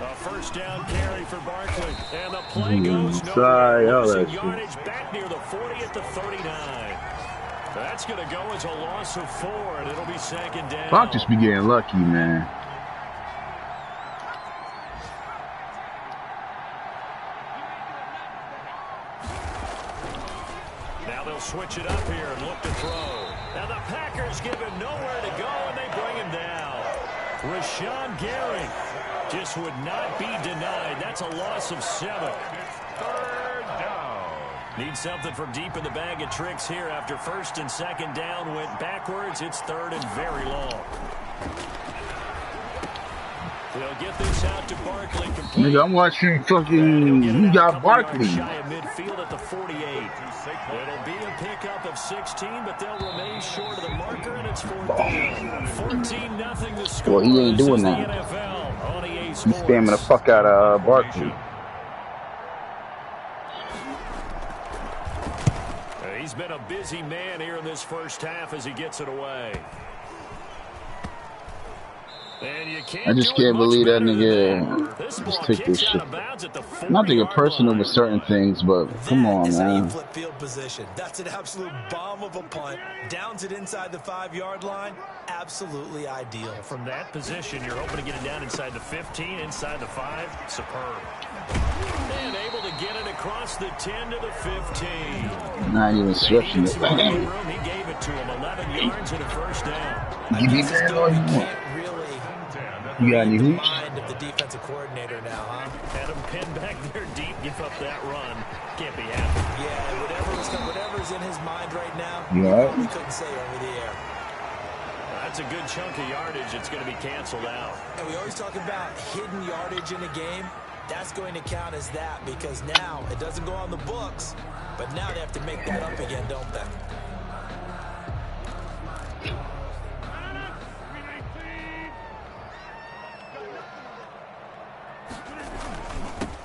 A first down carry for Barkley. And the play goes nowhere. Losing yardage back near the 40 at the 39. That's going to go as a loss of 4, and it'll be second down. Fuck, just be getting lucky, man. Now they'll switch it up here and look to throw. Now the Packers give him nowhere to go, and they bring him down. Rashawn Gary just would not be denied. That's a loss of 7. Third down. Need something from deep in the bag of tricks here after first and second down went backwards. It's third and very long. They'll get this out to Barkley. Nigga, I'm watching fucking. You got Barkley. Shy of midfield at the 48. It'll be a pickup of 16, but they'll remain short of the marker, and it's 14. 14-0 the score. Well, he ain't doing that. He's spamming the fuck out of Barkley. He's been a busy man here in this first half as he gets it away. I just can't believe that nigga just took this shit. Not to get personal with certain things, but come on, man. Flip field position. That's an absolute bomb of a punt. Downs it inside the 5-yard line. Absolutely ideal. From that position, you're hoping to get it down inside the 15, inside the 5. Superb. And able to get it across the 10 to the 15. Not even stretching it. He gave it to him. 11 yards and a first down. Give me that all you want. You got any hoops? Mind of the defensive coordinator now, huh? Had him pinned back there deep, give up that run. Can't be happy. Yeah, whatever's in his mind right now, we couldn't say over the air. That's a good chunk of yardage. It's going to be canceled out. And we always talk about hidden yardage in a game. That's going to count as that because now it doesn't go on the books, but now they have to make that up again, don't they?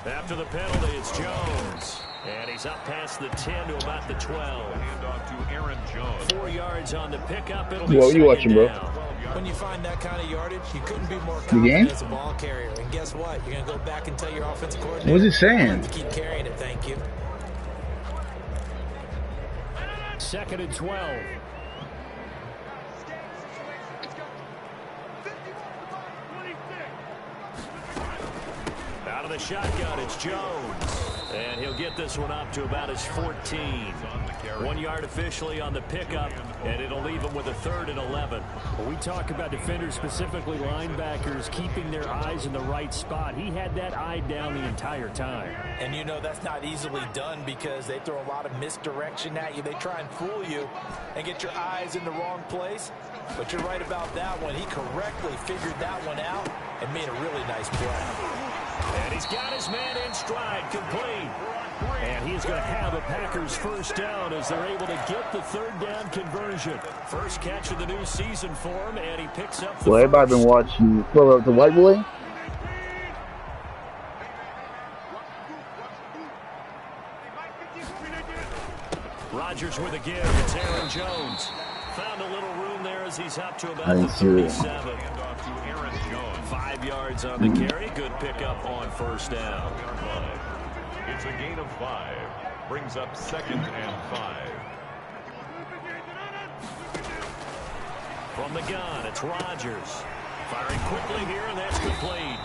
After the penalty, it's Jones. And he's up past the 10 to about the 12. Handoff to Aaron Jones. 4 yards on the pickup. It'll be what you watching, bro? When you find that kind of yardage, you couldn't be more confident as a ball carrier. And guess what? You're going to go back and tell your offensive coordinator. What's it saying? To keep carrying it, thank you. 2nd and 12. Out of the shotgun, it's Jones. And he'll get this one up to about his 14. 1 yard officially on the pickup, and it'll leave him with a 3rd and 11. When we talk about defenders, specifically linebackers, keeping their eyes in the right spot, he had that eye down the entire time. And you know that's not easily done because they throw a lot of misdirection at you. They try and fool you and get your eyes in the wrong place. But you're right about that one. He correctly figured that one out and made a really nice play. And he's got his man in stride, complete. And he's going to have a Packers first down as they're able to get the 3rd down conversion. First catch of the new season for him, and he picks up the everybody been watching the White Boy. Rodgers with a give. It's Aaron Jones. Found a little room there as he's up to about the 37. 5 yards on the carry. Good pickup on first down. It's a gain of 5. Brings up 2nd and 5. From the gun, it's Rodgers. Firing quickly here, and that's complete.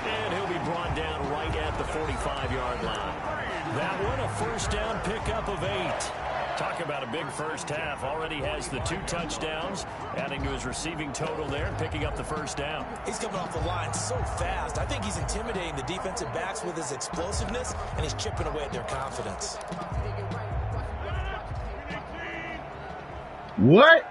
And he'll be brought down right at the 45-yard line. That one, a first down pickup of 8. Talk about a big first half. Already has the 2 touchdowns, adding to his receiving total there, picking up the first down. He's coming off the line so fast. I think he's intimidating the defensive backs with his explosiveness, and he's chipping away at their confidence. What?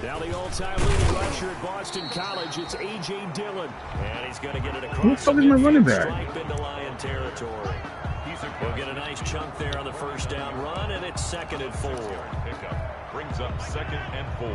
Now the all-time leading rusher at Boston College, it's A.J. Dillon. And he's going to get it across. Who the fuck is my running back? Stripe into Lion territory. He'll get a nice chunk there on the first down run, and it's 2nd and 4. Pickup brings up 2nd and 4.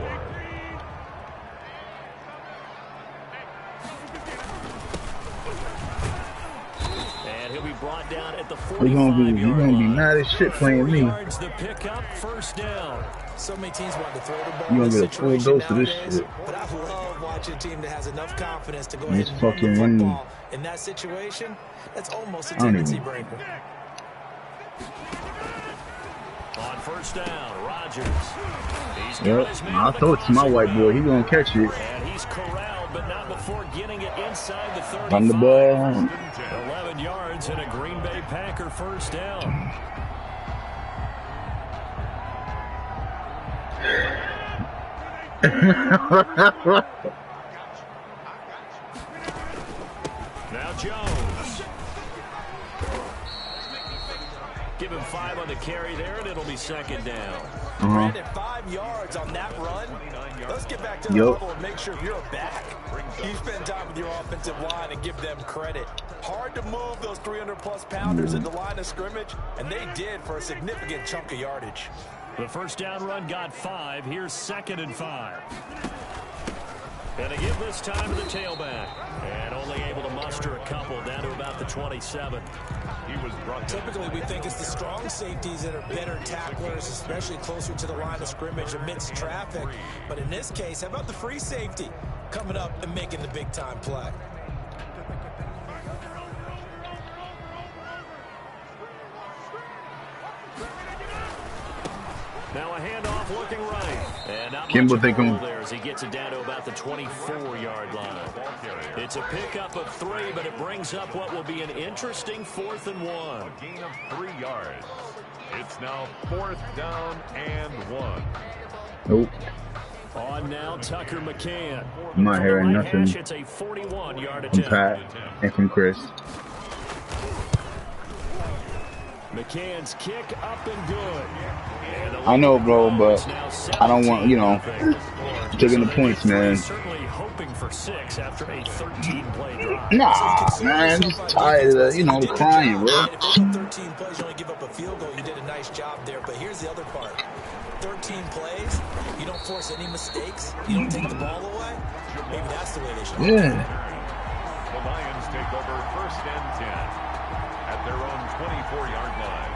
he'll be brought down at the 45-yard You're gonna be mad as shit playing me. Yards the pickup, first down. So many teams want to throw the ball. You in gonna this get a full situation dose of this nowadays, shit. but I love watching a team that has enough confidence to go This ahead and run the fucking football. In that situation, that's almost a I don't tendency even- breaker. On first down, Rodgers. He's got Yep. his man I on the thought it's my crossing white boy. route. He gonna catch it. And he's corralled, but not before getting it inside the 35. On the ball. 11 yards and a Green Bay Packer first down. Now Jones. Give him 5 on the carry there, and it'll be second down. Brandon, 5 yards on that run. Let's get back to the level and make sure you're a back. You spend time with your offensive line and give them credit. Hard to move those 300-plus pounders in the line of scrimmage, and they did for a significant chunk of yardage. The first down run got 5. Here's 2nd and 5. And they give this time to the tailback. And only able to muster a couple down to about the 27. He was brought down. Typically, we think it's the strong safeties that are better tacklers, especially closer to the line of scrimmage amidst traffic. But in this case, how about the free safety coming up and making the big-time play? Now a handoff looking right. And not Kimbo much of a thinking- hole there as he gets it down to about the 24-yard line. It's a pickup of 3, but it brings up what will be an interesting 4th and 1. A gain of 3 yards. It's now 4th down and 1. Nope. On now, Tucker McCann. I'm not From hearing the right nothing hash, it's a 41-yard from attempt. Pat and from Chris. McCann's kick up and good. And the I know, bro, but is now I don't want, you know, 17-0. taking the points, man. Certainly hoping for 6 after a 13-play drive. Nah, man, I'm just tired of, you know, crying, bro. If they go 13 plays, you only give up a field goal, you did a nice job there. But here's the other part. 13 plays, you don't force any mistakes, you don't take the ball away. Maybe that's the way they should. Yeah. The Lions take over 1st and 10 at their own 24-yard line.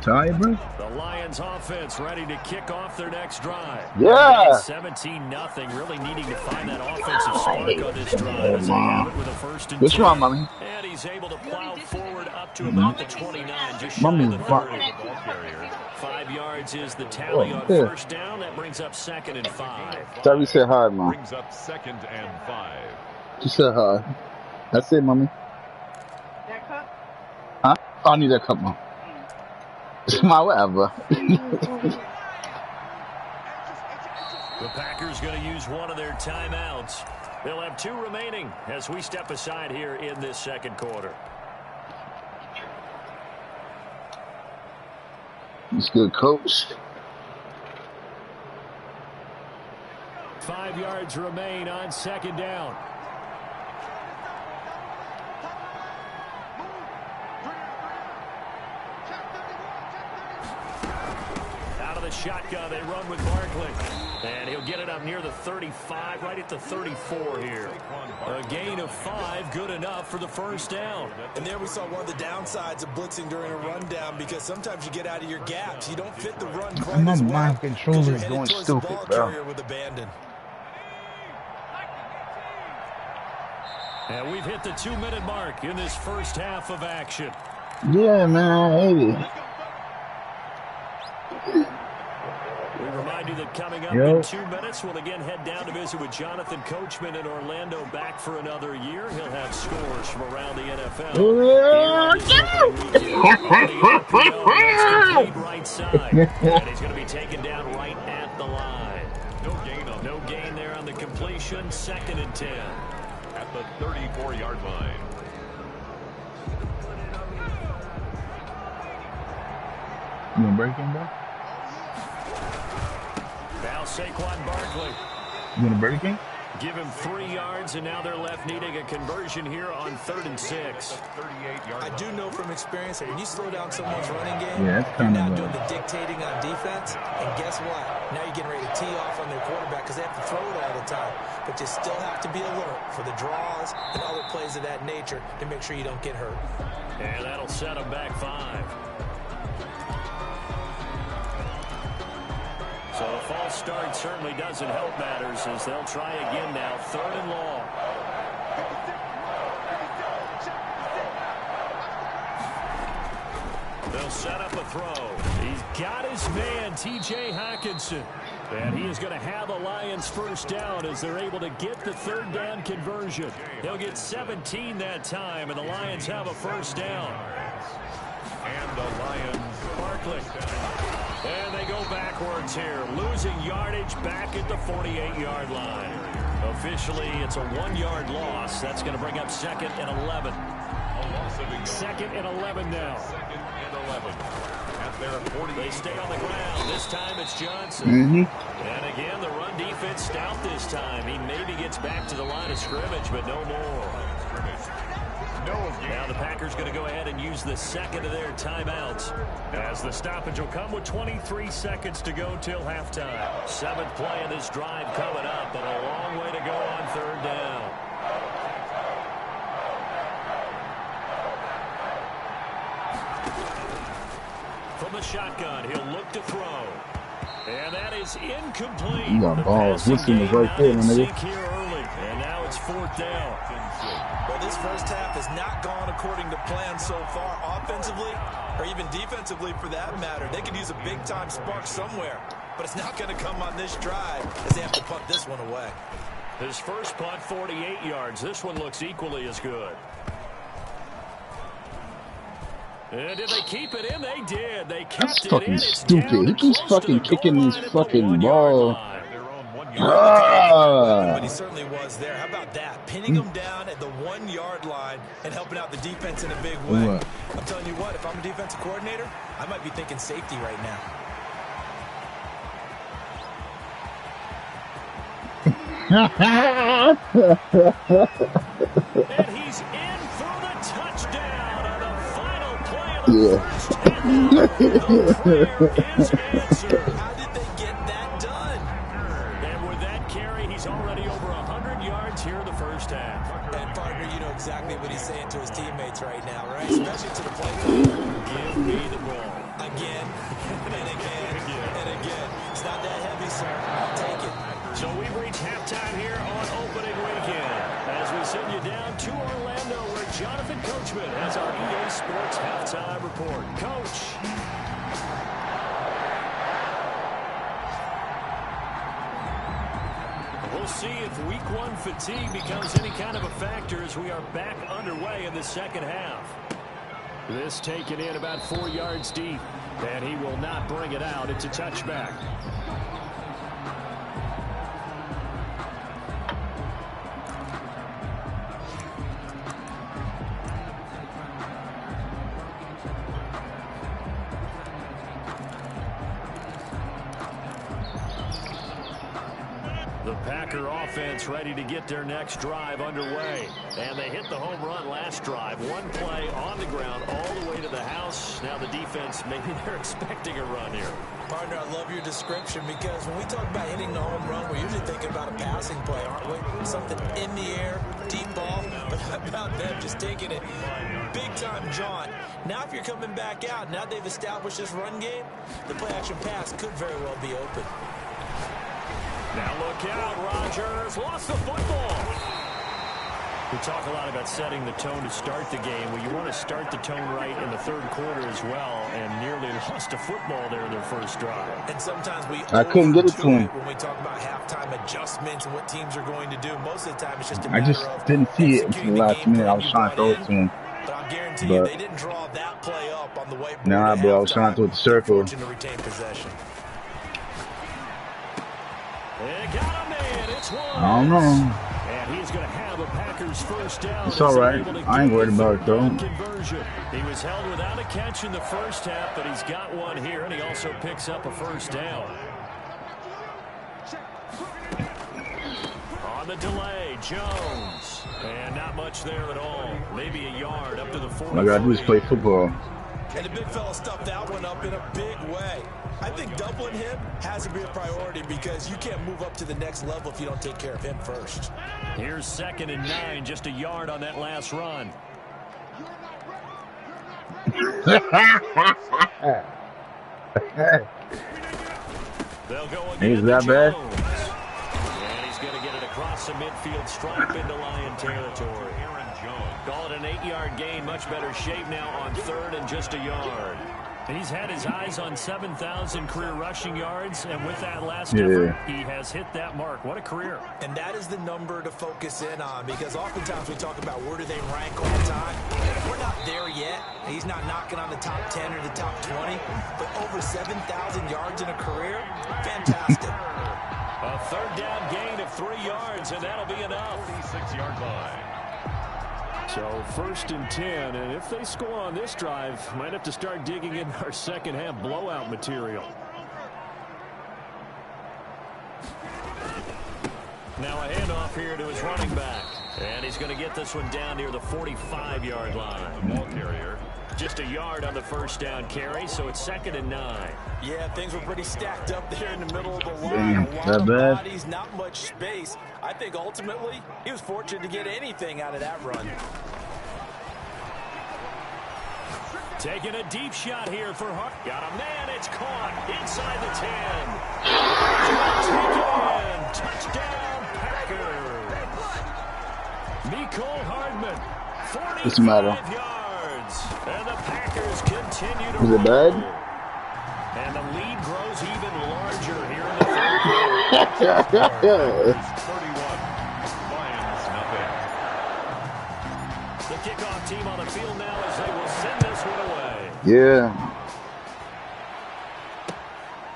Tired, bro? The Lions offense ready to kick off their next drive. Yeah. 17-0, really needing to find that offensive spark on this drive as they have it with a 1st and 10. What's wrong, mommy? And he's able to plow forward up to about the 29, just shy Mommy, of the 30. what? 5 yards is the tally on yeah. 1st down. That brings up 2nd and 5. Tabby said hi, mom. Brings up 2nd and 5. She said hi. That's it, mommy. That cup? Huh? Oh, I need that cup, mom. My whatever. The Packers going to use one of their timeouts. They'll have 2 remaining as we step aside here in this 2nd quarter. He's good, coach. 5 yards remain on 2nd down. Out of the shotgun, they run with Barkley. And he'll get it up near the 35, right at the 34 here. A gain of 5, good enough for the 1st down. And there we saw one of the downsides of blitzing during a rundown, because sometimes you get out of your gaps. You don't fit the run quite My as well. mind controller because is you're going headed towards the stupid, ball bro. carrier with abandon. And we've hit the 2-minute mark in this first half of action. Yeah, man, I hate it. We remind you that coming up Yo. in 2 minutes, we'll again head down to visit with Jonathan Coachman in Orlando, back for another year. He'll have scores from around the NFL. Right side. And he's going to be taken down right at the line. No gain there on the completion. 2nd and 10. At the 34-yard line. You gonna break him, bro? Now Saquon Barkley. You gonna break him? Give him 3 yards, and now they're left needing a conversion here on 3rd and 6. I do know from experience that when you slow down someone's running game, you're not doing the dictating on defense. And guess what? Now you're getting ready to tee off on their quarterback because they have to throw it all the time. But you still have to be alert for the draws and other plays of that nature to make sure you don't get hurt. And that'll set them back 5. So a false start certainly doesn't help matters as they'll try again now. 3rd and long. They'll set up a throw. He's got his man, T.J. Hockenson. And he is going to have the Lions first down as they're able to get the 3rd down conversion. He'll get 17 that time, and the Lions have a first down. And the Lions, Barkley. And they go backwards here, losing yardage back at the 48-yard line. Officially, it's a 1-yard loss. That's going to bring up 2nd and 11. 2nd and 11 now. 2nd and 11. At their 40. They stay on the ground. This time it's Johnson. And again, the run defense stout this time. He maybe gets back to the line of scrimmage, but no more. Now the Packers going to go ahead and use the 2nd of their timeouts as the stoppage will come with 23 seconds to go till halftime. 7th play of this drive coming up, but a long way to go on 3rd down. From the shotgun, he'll look to throw. And that is incomplete. You got balls. This one was right there, nigga. Here early, and now it's 4th down. Well, this first half has not gone according to plan so far, offensively or even defensively for that matter. They could use a big-time spark somewhere, but it's not going to come on this drive as they have to punt this one away. His first punt, 48 yards. This one looks equally as good. And did they keep it in? They did. They kept That's it fucking in. stupid. He keeps fucking kicking this fucking ball. But he certainly was there. How about that? Pinning him down at the 1-yard line and helping out the defense in a big way. What? I'm telling you what, if I'm a defensive coordinator, I might be thinking safety right now. And he's in for the touchdown on the final play of the first half. The prayer is answered. How did they get that done? And with that carry, he's already over 100 yards here in the first half. And partner, you know exactly what he's saying to his teammates right now, right? Especially to the play clock. Give me the ball. Again, and again, and again. It's not that heavy, sir. I'll take it. So we've reached halftime here on opening weekend as we send you down to Orlando where Jonathan Coachman has our EA Sports halftime report. Coach. We'll see if week 1 fatigue becomes any kind of a factor as we are back underway in the second half. This taken in about 4 yards deep, and he will not bring it out. It's a touchback. The Packer offense ready to get their next drive underway. And they hit the home run last drive. 1 play on the ground all the way to the house. Now the defense, maybe they're expecting a run here. Partner, I love your description because when we talk about hitting the home run, we're usually thinking about a passing play, aren't we? Something in the air, deep ball, but how about them just taking it big-time jaunt. Now if you're coming back out, now they've established this run game, the play-action pass could very well be open. Now look out, Rodgers lost the football. We talk a lot about setting the tone to start the game. Well, you want to start the tone right in the 3rd quarter as well, and nearly lost a football there in their first drive. And sometimes I couldn't get it to him when we talk about halftime adjustments and what teams are going to do. Most of the time, it's just a I matter just of didn't see it until the last game minute. I plan was you trying to throw brought it to him. But I'll guarantee you, they didn't draw that play up on the whiteboard. Nah, bro, I was trying to throw the circle. To retain possession. They got him in. It's one. I don't know. And he's going to have a Packers first down. It's all right. I ain't worried about it, though. Conversion. He was held without a catch in the first half, but he's got one here, and he also picks up a first down. On the delay, Jones. And not much there at all. Maybe a yard up to the 40. All I gotta do is play football. And the big fella stuffed that one up in a big way. I think doubling him has to be a priority because you can't move up to the next level if you don't take care of him first. Here's 2nd and 9, just a yard on that last run. They'll go again. Is that bad? And he's going to get it across the midfield stripe into Lion territory. Call it an 8-yard gain. Much better shape now on 3rd and just a yard. He's had his eyes on 7,000 career rushing yards, and with that last effort, he has hit that mark. What a career. And that is the number to focus in on, because oftentimes we talk about where do they rank all the time. We're not there yet. He's not knocking on the top 10 or the top 20, but over 7,000 yards in a career, fantastic. A 3rd down gain of 3 yards, and that'll be enough. 46-yard line. So 1st and 10, and if they score on this drive, might have to start digging in our second half blowout material. Now a handoff here to his running back, and he's going to get this one down near the 45-yard line. The ball carrier. Just a yard on the 1st down carry, so it's 2nd and 9. Yeah, things were pretty stacked up there in the middle of the line. Damn, A lot that of bad? bodies, not much space. I think ultimately he was fortunate to get anything out of that run. Taking a deep shot here for Hart. Got a man, it's caught inside the 10. Take it in. Touchdown, Packers. Nicole Hardman, 45 yards. And the Packers continue to Is it bad? And the lead grows even larger here in the 3rd quarter. 31. Lions, nothing. The kickoff team on the field now as they will send this one away. Yeah.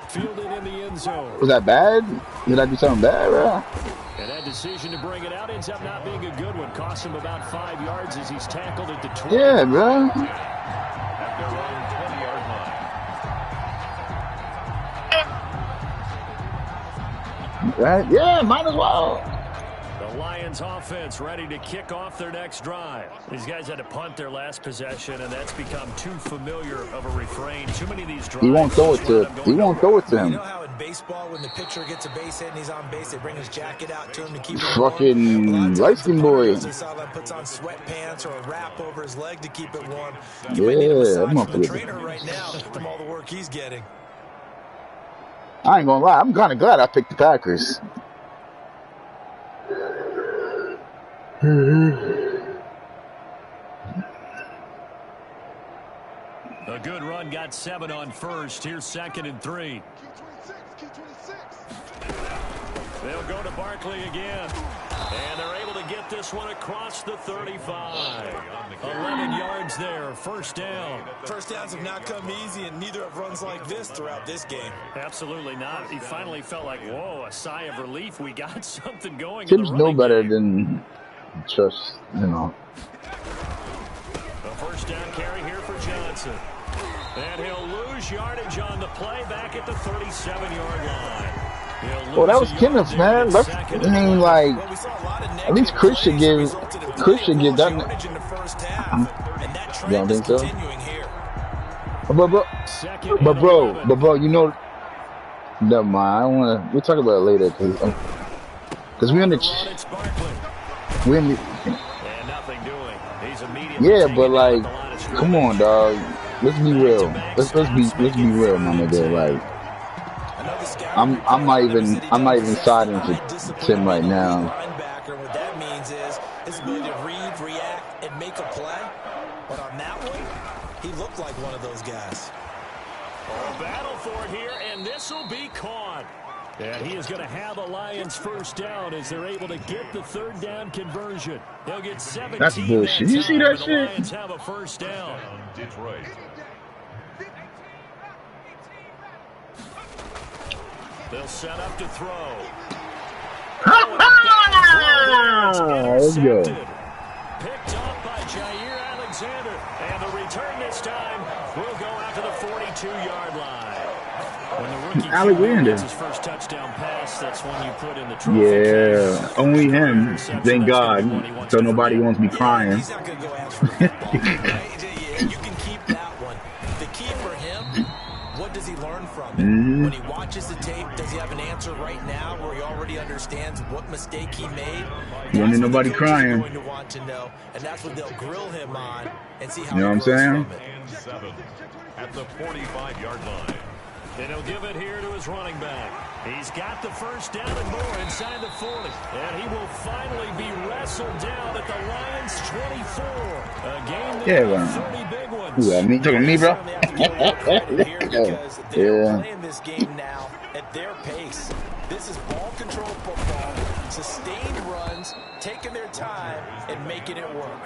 Fielded in the end zone. Was that bad? Did I do something bad, bro? And that decision to bring it out ends up not being a good one. Cost him about 5 yards as he's tackled at the 20. Yeah, bro. At their own 20-yard line. Right? Yeah, might as well. The Lions offense ready to kick off their next drive. These guys had to punt their last possession, and that's become too familiar of a refrain. Too many of these drives. He won't throw it to You him. know how in baseball, when the pitcher gets a base hit and he's on base, they bring his jacket out to him to keep him Fucking warm. light-skinned boy. The sideline puts on sweatpants or a wrap over his leg to keep it warm. Yeah, You might need a massage I'm up from the with trainer right now from all the work he's getting. I ain't gonna lie. I'm kind of glad I picked the Packers. A good run, got 7 on 1st. Here's 2nd and 3. They'll go to Barkley again. And they're able to get this one across the 35. 11 yards there, 1st down. First downs have not come easy, and neither have runs like this throughout this game. Absolutely not. He finally felt like, whoa, a sigh of relief. We got something going. Teams know better than just, you know. The 1st down carry here for Johnson. And he'll lose yardage on the play back at the 37-yard line. Well, that was Kenneth, man. I mean, like, at least Chris should give that. You don't think so? But bro, you know, never mind. I don't want to. We'll talk about it later because we're in the. Yeah, but like, come on, dog. Let's be real. Let's be real, my nigga. Like, I'm not even siding for Tim right now. What that means is his ability to read, react, and make a play. But on that one, he looked like one of those guys. A battle for it here, and this will be caught. And he is going to have a Lions 1st down as they're able to get the 3rd down conversion. They'll get 17. That's bullshit. You see that shit? The Lions have a 1st down. Detroit. They'll set up to throw. Let's go. Picked up by Jair Alexander. And the return this time will go out to the 42-yard line. When the Alexander. His first touchdown pass, that's one you put in the trophy Yeah, case. only him. Thank God. So nobody wants me crying. He's not going to go ask for the football, right? You can keep that one. The key for him, what does he learn from it? When he watches the tape, does he have an answer right now where he already understands what mistake he made? You don't need nobody crying. Going to want to know, and that's what they'll grill him on and see how you know what I'm saying? And 7 at the 45-yard line. And he'll give it here to his running back. He's got the first down and more inside the 40. And he will finally be wrestled down at the Lions' 24. A game that Yeah, 30 big ones. Who that? Me talking to me, bro? Because they're playing this game now at their pace. This is ball control football, sustained runs, taking their time and making it work.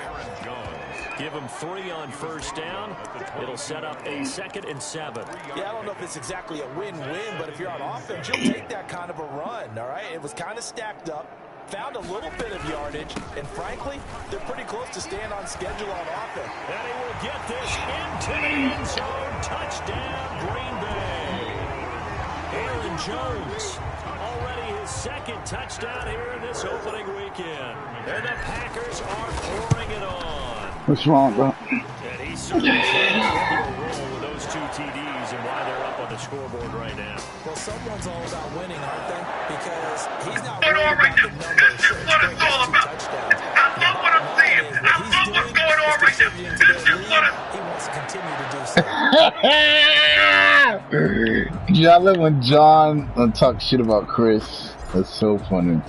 Give him 3 on first down. It'll set up a 2nd and 7. Yeah, I don't know if it's exactly a win-win, but if you're on offense, you'll take that kind of a run, all right? It was kind of stacked up, found a little bit of yardage, and frankly, they're pretty close to staying on schedule on offense. And he will get this into the end zone. Touchdown, Green Bay. Aaron Jones, already his 2nd touchdown here in this opening weekend. And the Packers are pouring it on. What's wrong, bro? And he's certainly playing a role with those 2 TDs and why they're up on the scoreboard right now. Well, someone's all about winning, aren't they? Because he's not worried about the numbers. This is what it's all about. I love what I'm seeing. I love what's going on right now. This is what he wants to continue to do so. Yeah, I love when John talks shit about Chris. That's so funny.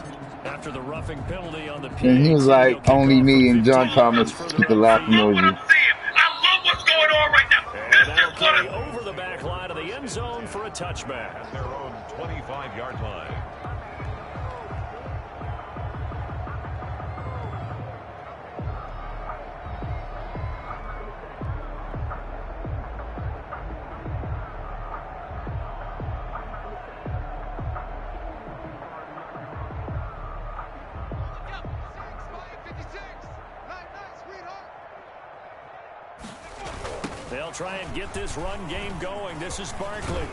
After the roughing penalty on the And he was like, only me and John Thomas get the laugh I love what emoji. I'm seeing. I love what's going on right now. And This that'll is what carry it's over the back line of the end zone for a touchback. At their own 25-yard line. They'll try and get this run game going. This is Barkley.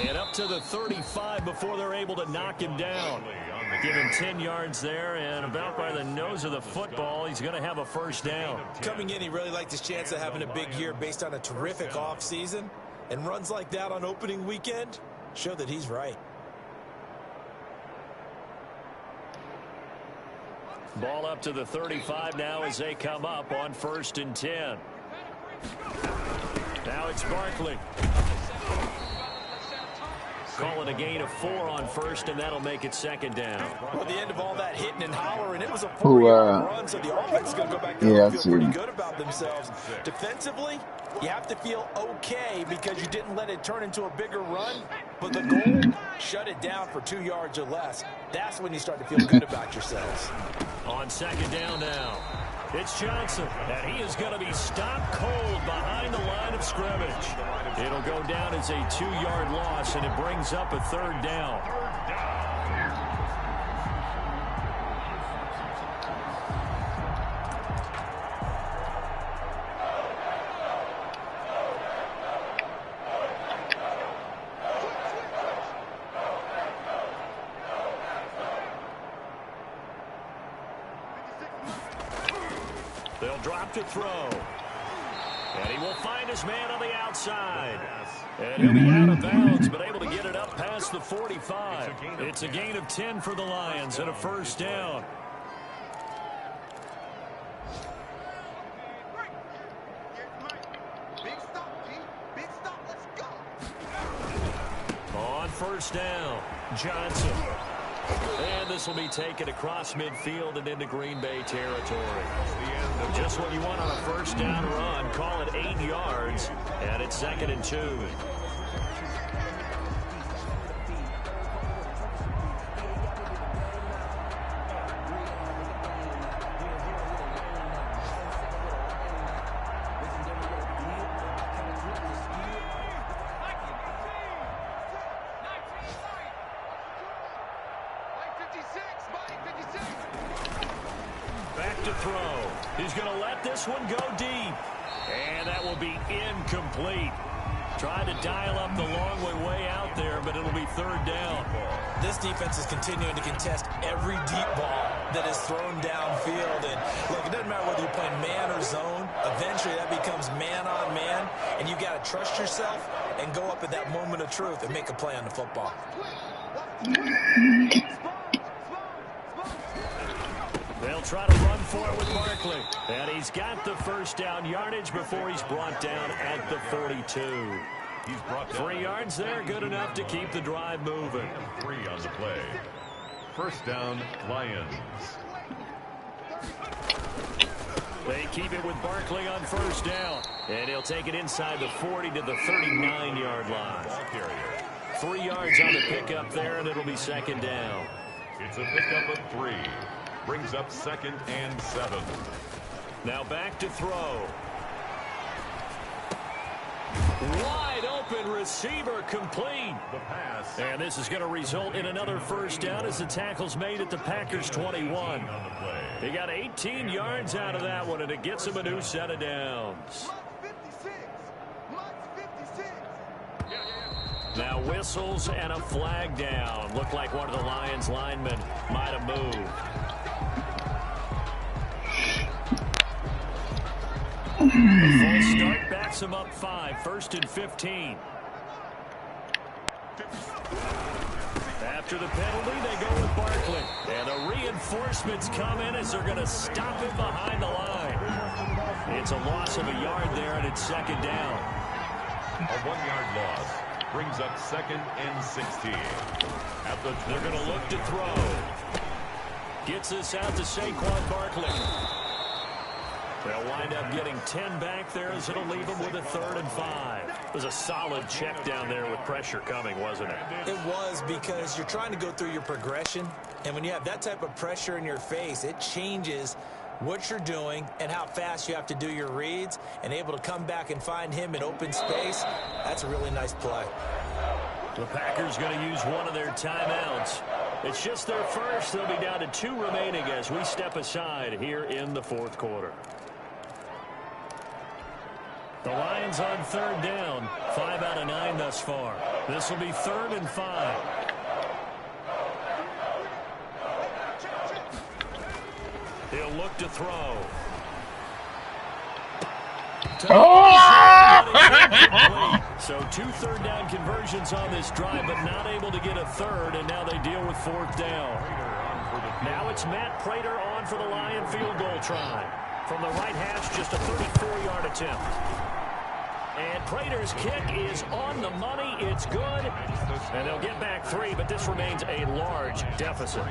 And up to the 35 before they're able to knock him down. Give him 10 yards there, and about by the nose of the football, he's going to have a first down. Coming in, he really liked his chance of having a big year based on a terrific offseason. And runs like that on opening weekend show that he's right. Ball up to the 35 now as they come up on 1st and 10. Now it's Barkley. Calling a gain of 4 on 1st, and that'll make it 2nd down. Well, the end of all that hitting and hollering, it was a 4-yard run, so the offense is going to go back there and feel pretty good about themselves. Defensively, you have to feel okay because you didn't let it turn into a bigger run, but the goal, shut it down for 2 yards or less. That's when you start to feel good about yourselves. On 2nd down now, it's Johnson, and he is going to be stopped cold behind the line of scrimmage. It'll go down as a 2-yard loss, and it brings up a 3rd down. They'll drop to throw. And he will find his man on the outside. And he'll be out of bounds, but able to get it up past the 45. It's a gain of 10 for the Lions and a 1st down. On 1st down, Johnson. And this will be taken across midfield and into Green Bay territory. Just what you want on a 1st down run. Call it 8 yards. And it's 2nd and 2. Back to throw. He's going to let this one go deep. And that will be incomplete. Tried to dial up the long way out there, but it'll be third down. This defense is continuing to contest every deep ball that is thrown downfield. And look, it doesn't matter whether you're playing man or zone. Eventually that becomes man on man, and you got to trust yourself and go up at that moment of truth and make a play on the football. They'll try to run for it with Barkley. And he's got the first down yardage before he's brought down at the 42. He's brought down 3 yards there, good enough to keep the drive moving. 3 on the play. First down, Lions. They keep it with Barkley on first down. And he'll take it inside the 40 to the 39-yard line. 3 yards on the pickup there, and it'll be second down. It's a pickup of 3. Brings up 2nd and 7. Now back to throw. Wide open receiver complete. The pass. And this is going to result in another first down as the tackle's made at the Packers 21. He got 18 yards out of that one, and it gets him a new set of downs. Now whistles and a flag down. Looked like one of the Lions linemen might have moved. The false start backs him up 5. 1st and 15. After the penalty, they go with Barkley. And the reinforcements come in as they're going to stop him behind the line. It's a loss of a yard there, and it's second down. A 1-yard loss. Brings up 2nd and 16. They're going to look to throw. Gets this out to Saquon Barkley. They'll wind up getting 10 back there as it'll leave them with a 3rd and 5. It was a solid check down there with pressure coming, wasn't it? It was, because you're trying to go through your progression, and when you have that type of pressure in your face, it changes what you're doing and how fast you have to do your reads, and able to come back and find him in open space. That's a really nice play. The Packers going to use one of their timeouts. It's just their first. They'll be down to 2 remaining as we step aside here in the 4th quarter. The Lions on 3rd down. 5 out of 9 thus far. This will be 3rd and 5. He'll look to throw. So 2 third down conversions on this drive, but not able to get a 3rd, and now they deal with 4th down. Now it's Matt Prater on for the Lion field goal try. From the right hash, just a 34-yard attempt. And Prater's kick is on the money. It's good. And they'll get back 3, but this remains a large deficit.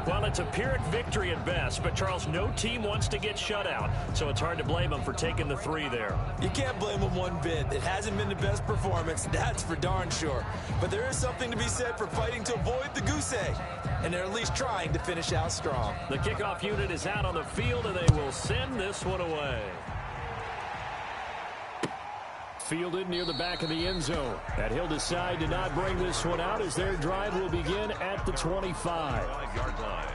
Well, it's a Pyrrhic victory at best, but, Charles, no team wants to get shut out, so it's hard to blame them for taking the 3 there. You can't blame them one bit. It hasn't been the best performance, that's for darn sure. But there is something to be said for fighting to avoid the goose egg, and they're at least trying to finish out strong. The kickoff unit is out on the field, and they will send this one away. Fielded near the back of the end zone. And he'll decide to not bring this one out as their drive will begin at the 25. 5-yard line.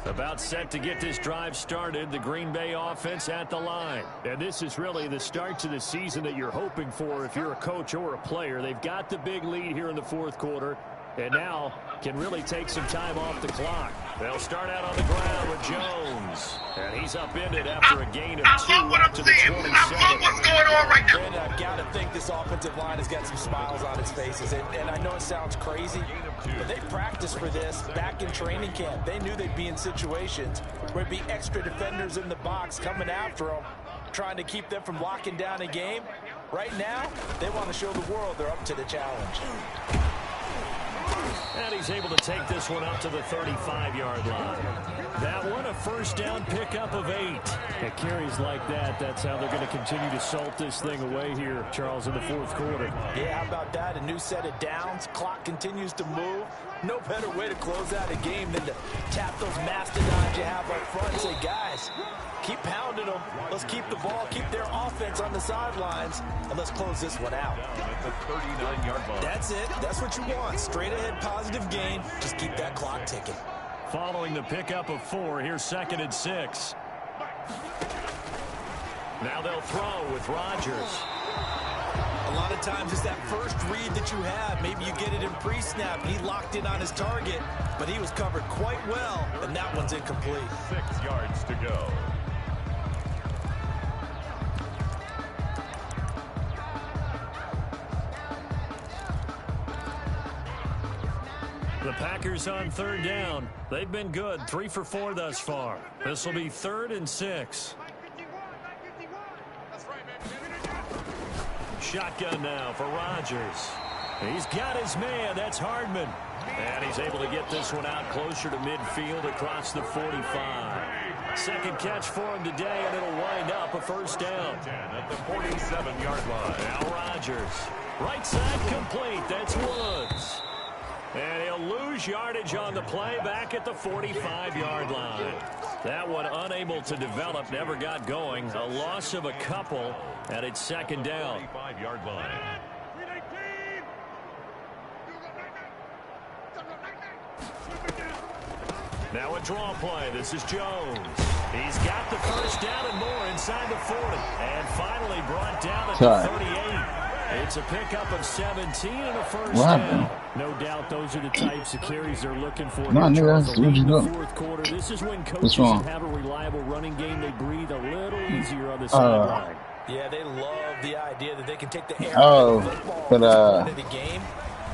About set to get this drive started, the Green Bay offense at the line. And this is really the start to the season that you're hoping for if you're a coach or a player. They've got the big lead here in the 4th quarter, and now can really take some time off the clock. They'll start out on the ground with Jones. And he's upended after a gain of 2 up to the 27. I love what's going on right now. Brandon, I've got to think this offensive line has got some smiles on its faces. And I know it sounds crazy, but they practiced for this back in training camp. They knew they'd be in situations where it'd be extra defenders in the box coming after them, trying to keep them from locking down a game. Right now, they want to show the world they're up to the challenge. And he's he's able to take this one up to the 35-yard line. That one, a first down pickup of 8. At carries like that, that's how they're going to continue to salt this thing away here, Charles, in the fourth quarter. Yeah, how about that? A new set of downs. Clock continues to move. No better way to close out a game than to tap those mastodons you have up front and say, guys, keep pounding them. Let's keep the ball, keep their offense on the sidelines, and let's close this one out. At the 39-yard line. That's it. That's what you want. Straight ahead, positive gain. Just keep that clock ticking. Following the pickup of 4, here's 2nd and 6. Now they'll throw with Rodgers. A lot of times it's that first read that you have. Maybe you get it in pre-snap. He locked in on his target, but he was covered quite well, and that one's incomplete. 6 yards to go. The Packers on 3rd down. They've been good, 3 for 4 thus far. This will be 3rd and 6. Shotgun now for Rodgers. He's got his man. That's Hardman. And he's able to get this one out closer to midfield across the 45. Second catch for him today, and it'll wind up a first down. 10 at the 47-yard line. Now Rodgers. Right side complete. That's Woods. And he'll lose yardage on the play back at the 45-yard line. That one unable to develop, never got going. A loss of a couple, and it's 2nd down. 45-yard line. Now a draw play. This is Jones. He's got the first down and more inside the 40. And finally brought down at the 38. It's a pickup of 17 and a first down. No doubt those are the types of carries they're looking for. No, nigga, that's what you the do. fourth quarter. This is when coaches have a reliable running game. They breathe a little easier on the sideline. Yeah, they love the idea that they can take the air Oh, out of the football but, at the end of the game.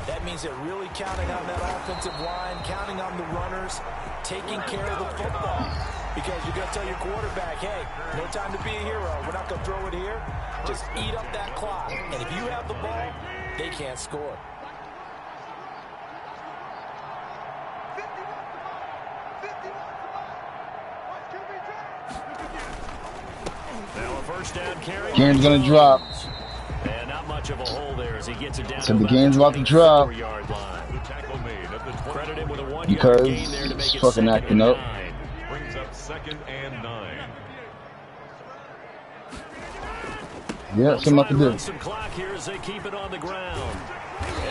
That means they're really counting on that offensive line, counting on the runners, taking care of the football. Because you're going to tell your quarterback, hey, no time to be a hero. We're not going to throw it here. Just eat up that clock. And if you have the ball, they can't score. Now a first down carry. Game's gonna drop. And not much of a hole there as he gets it down So to the about game's about to drop. 24-yard line. The tackle made at the 20. Credited with a 1-yard Because gain there to make it's it fucking 2nd acting and up. 9. Brings up 2nd and 9. Yeah, something about to do. Some clock here as they keep it on the ground.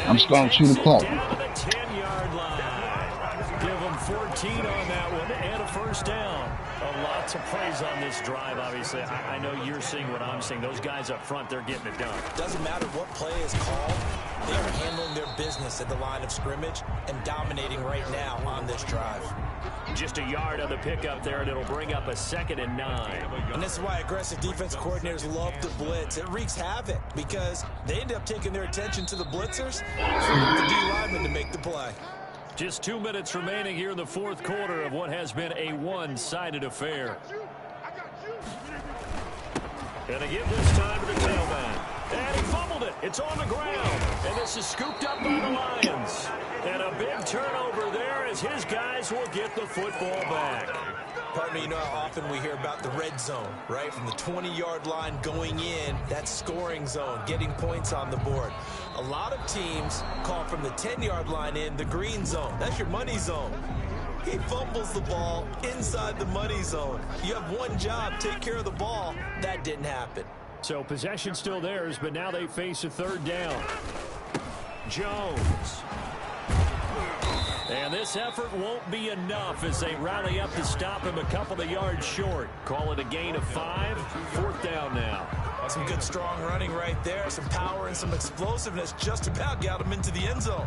I'm just gonna shoot the clock. Down to the 10-yard line. Give them 14 on that one and a first down. A lot to praise on this drive, obviously. I know you're seeing what I'm seeing. Those guys up front, they're getting it done. Doesn't matter what play is called. They are handling their business at the line of scrimmage and dominating right now on this drive. Just a yard on the pickup there, and it'll bring up a 2nd and 9. And this is why aggressive defense coordinators love to blitz. It wreaks havoc because they end up taking their attention to the blitzers, freeing the D lineman to make the play. Just 2 minutes remaining here in the fourth quarter of what has been a one-sided affair. And they give this time to the tailback. And he fumbled it. It's on the ground. And this is scooped up by the Lions. And a big turnover there as his guys will get the football back. Partner, you know how often we hear about the red zone, right? From the 20-yard line going in, that's scoring zone, getting points on the board. A lot of teams call from the 10-yard line in the green zone. That's your money zone. He fumbles the ball inside the money zone. You have one job, take care of the ball. That didn't happen. So possession still theirs, but now they face a 3rd down. Jones. And this effort won't be enough as they rally up to stop him a couple of yards short. Call it a gain of 5. 4th down now. Some good strong running right there. Some power and some explosiveness just about got him into the end zone.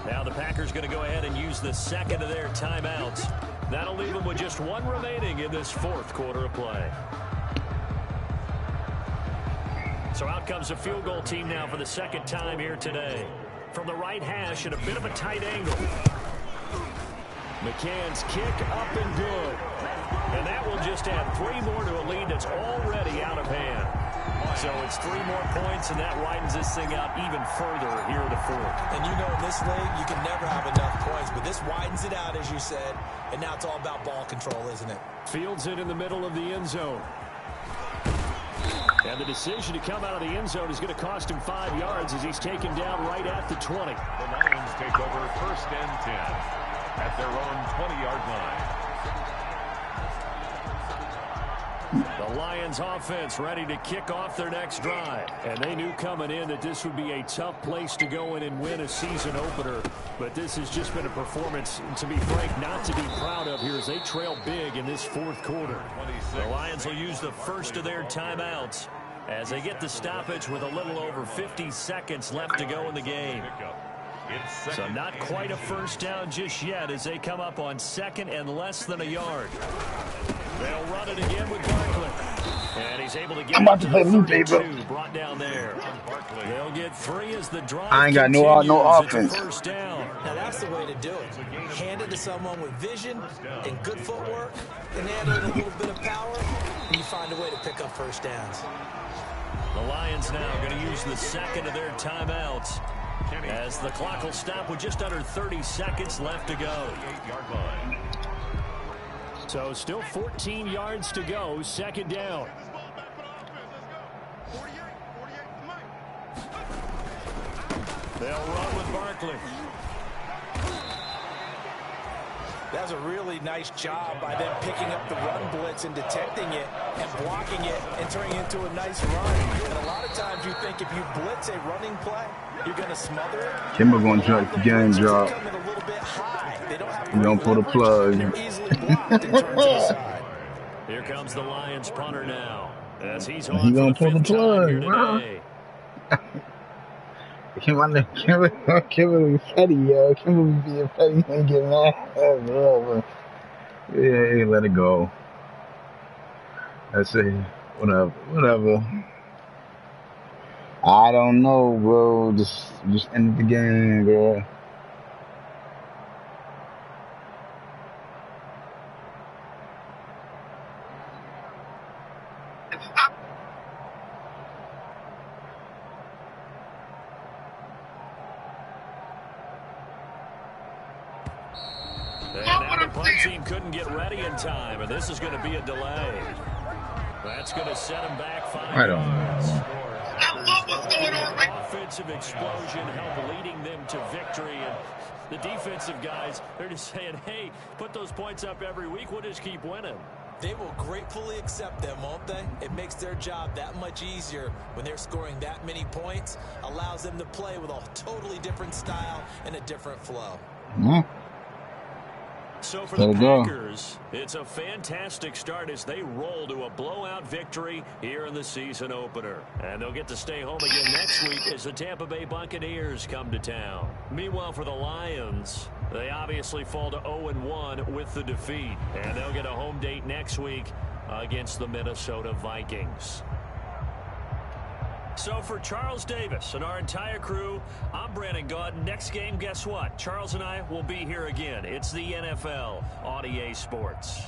Now the Packers going to go ahead and use the 2nd of their timeouts. That'll leave them with just 1 remaining in this 4th quarter of play. So out comes a field goal team now for the 2nd time here today. From the right hash at a bit of a tight angle. McCann's kick up and good. And that will just add 3 more to a lead it's already out of hand. So it's 3 more points, and that widens this thing out even further here at the 4th. And you know in this league, you can never have enough points, but this widens it out, as you said, and now it's all about ball control, isn't it? Fields it in the middle of the end zone. And the decision to come out of the end zone is going to cost him 5 yards as he's taken down right at the 20. The Lions take over 1st and 10 at their own 20-yard line. The Lions offense ready to kick off their next drive. And they knew coming in that this would be a tough place to go in and win a season opener. But this has just been a performance, to be frank, not to be proud of here as they trail big in this 4th quarter. The Lions will use the first of their timeouts as they get the stoppage with a little over 50 seconds left to go in the game. So not quite a first down just yet as they come up on 2nd and less than a yard. They'll run it again with Barkley. And he's able to get I'm about to to play the Lupe, 32, brought down there. They'll get 3 as the drive I ain't got no offense. It's a first down. Now that's the way to do it. Hand it to someone with vision and good footwork, and add in a little bit of power, and you find a way to pick up first downs. The Lions now going to use the 2nd of their timeouts as the clock will stop with just under 30 seconds left to go. So still 14 yards to go, 2nd down. They'll run with Barkley. That was a really nice job by them picking up the run blitz and detecting it and blocking it and turning it into a nice run. And a lot of times you think if you blitz a running play, you're going to smother it. Kimber going to drop the game drop. We're going to pull the plug. Here comes the Lions punter now. As he's going to pull the plug, bro. Kimber be petty, yo. Kimber be being petty when he get mad. Bro. Yeah, let it go. That's it. Whatever. I don't know, bro. Just end the game, bro. And now the punt team couldn't get ready in time, and this is going to be a delay. That's going to set him back 5 yards. Offensive explosion help leading them to victory, and the defensive guys, they're just saying, hey, put those points up every week, we'll just keep winning. They will gratefully accept them, won't they? It makes their job that much easier when they're scoring that many points, allows them to play with a totally different style and a different flow. So for the Packers, it's a fantastic start as they roll to a blowout victory here in the season opener. And they'll get to stay home again next week as the Tampa Bay Buccaneers come to town. Meanwhile, for the Lions, they obviously fall to 0-1 with the defeat. And they'll get a home date next week against the Minnesota Vikings. So for Charles Davis and our entire crew, I'm Brandon Gaudin. Next game, guess what? Charles and I will be here again. It's the NFL on EA Sports.